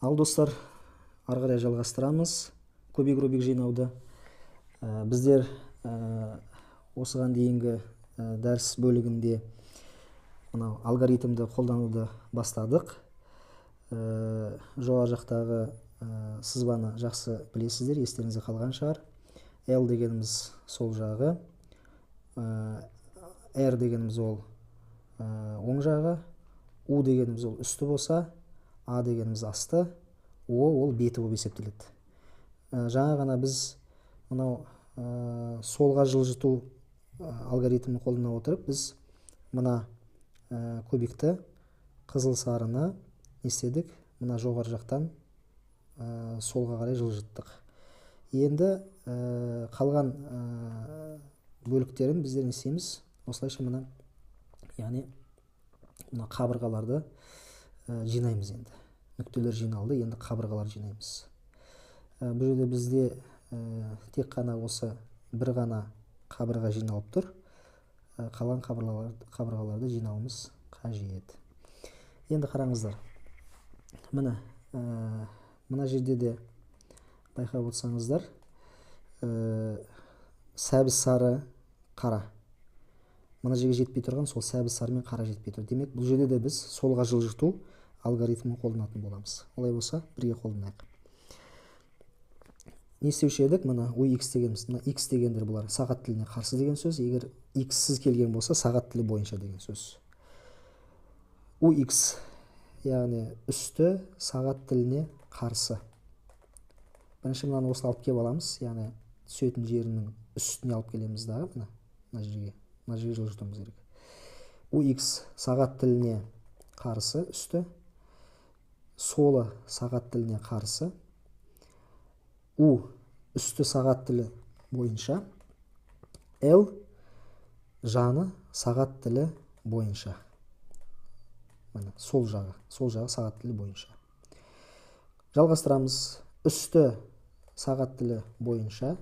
Ал достар, ары қарай жалғастырамыз кубик рубик жинауды. Біздер осыған дейінгі дәріс бөлігінде мынау алгоритмді қолдануды бастадық. Жоғары жақтағы сызбаны жақсы білесіздер, естеріңізде қалған шығар. L дегеніміз сол жағы, R дегеніміз ол оң жағы, U дегеніміз ол үсті болса, A дегеніміз асты, O ол беті болып есептеледі. Жаңа ғана біз мынау солға жылжыту алгоритмін қолдана отырып, біз мына кубикті қызыл сарыны істедік, мына жоғары жақтан солға қарай жылжыттық. Енді қалған бөліктерін біздер істейміз. Осылайша мына, яғни мына қабырғаларды жинаймыз енді. Нүктелер жиналды, енді қабырғалар жинаймыз. Бұл жерде бізде тек қана осы бір ғана қабырға жиналып тұр. Қалған қабырғаларды жинауымыз қажет. Енді қараңыздар. Мына жерде де байқап отырсаңыздар, сәбіз сары, қара. Мына жерге жетпей тұрған сол сәбіз сары мен қара жетпей тұр. Демек, бұл жерде де біз солға жылжыту алгоритмін қолданатын боламыз. Олай болса, бірге қолданайық. Не істеуші едік? Мына UX дегеніміз, мына X дегендер бұлар сағат тіліне қарсы деген сөз. Егер X-сіз келген болса, сағат тілі бойынша деген сөз. UX, яғни үсті сағат тіліне қарсы. Бірінші мынаны осы алып кеп аламыз, яғни түсетін жерінің үстіне алып келеміз дағы, мына жерге жылжытуымыз керек. UX сағат тіліне қарсы үсті, солы сағат тіліне қарсы, U үсті сағат тілі бойынша, L жаны сағат тілі бойынша. Сол жағы сағат тілі бойынша. Жалғастырамыз. Үсті сағат тілі бойынша,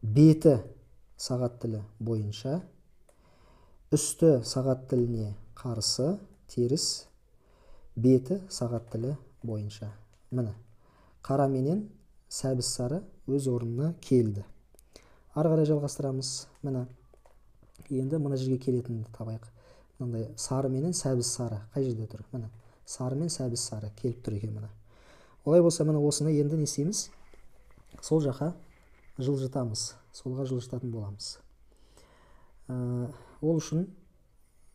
беті сағат тілі бойынша, үсті сағат тіліне қарсы, теріс, беті сағат тілі бойынша. Міне, қара менен сәбіз сары өз орнына келді. Ары қарай жалғастырамыз. Міне, енді мына жерге келетінді табайық. Мынандай сары менен сәбіз сары қай жерде тұр? Міне, сары мен сәбіз сары келіп тұр екен міне. Олай болса, міне осыны енді не істейміз? Сол жаққа жылжытамыз. Солға жылжытатын боламыз. Ол үшін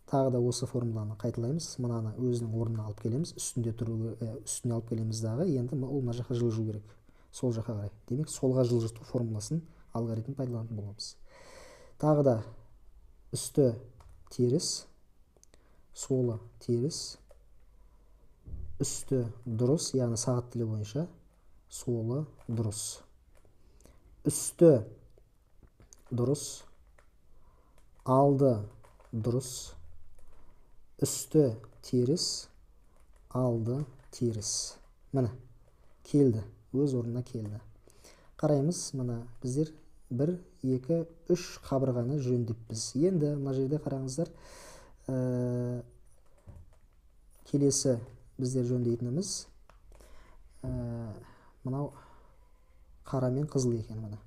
тағы да осы формуланы қайталаймыз. Мынаны өзінің орнына алып келеміз. Үстіне алып келеміз дағы. Енді ол мына жаққа жылжу керек. Сол жаққа қарай. Демек, солға жылжыту формуласын алгоритм пайдаланатын боламыз. Тағы да үсті теріс, солы теріс, үсті дұрыс, яғни сағат тілі бойынша, солы дұрыс. Үсті дұрыс, алды дұрыс, үсті теріс, алды теріс. Міне, келді, өз орнына келді. Қараймыз, мына біздер 1, 2, 3 қабырғаны жөндеппіз. Енді мына жерде қараңыздар, келесі біздер жөндейтініміз мынау қара мен қызыл екен мына.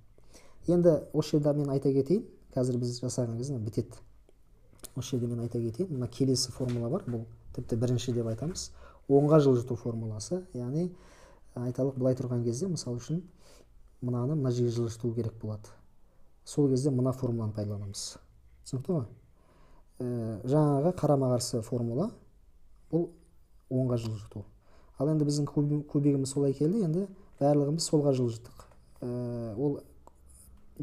Енді осы жерде мен айта кетейін, қазір біз жасаған кезде бітеді. Осы жерде мен айта кетейін, мына келесі формула бар, бұл тіпті бірінші деп айтамыз. Оңға жылжыту формуласы, яғни айталық былай тұрған кезде, мысал үшін мынаны мына жерге жылжыту керек болады. Сол кезде мына формуланы пайдаланамыз. Түсінікті ғой? Жаңағы қарама қарсы формула, бұл оңға жылжыту. Ал енді біздің кубигіміз солай келді, енді барлығымыз солға жылжыттық. Ол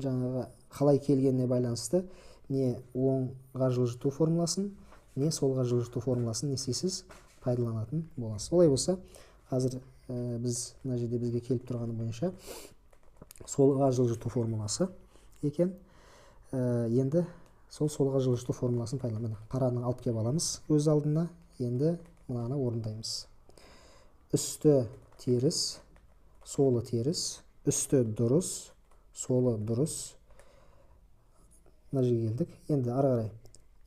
жаңағы қалай келгеніне байланысты не оңға жылжыту формуласын, не солға жылжыту формуласын не істейсіз пайдаланатын боласыз. Олай болса, қазір біз мына жерде бізге келіп тұрғаны бойынша солға жылжыту формуласы екен. Енді солға жылжыту формуласын пайдаланамыз. Қараны алып кеп аламыз өз алдына. Енді мынаны орындаймыз. Үсті теріс, солы теріс, үсті дұрыс, солы дұрыс. Мына жерге келдік. Енді ары қарай.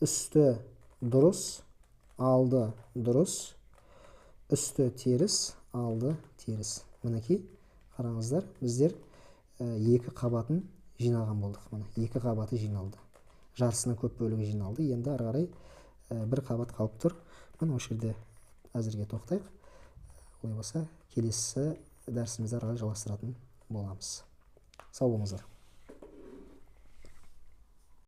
Үсті дұрыс, алды дұрыс, үсті теріс, алды теріс. Мінекей қараңыздар, біздер екі қабатын жинаған болдық. Міне екі қабаты жиналды, жартысынан көп бөлігі жиналды. Енді ары қарай бір қабат қалып тұр. Міне осы жерде әзірге тоқтайық. Олай болса келесі дәрісімізді ары қарай жалғастыратын боламыз. Сау болыңыздар.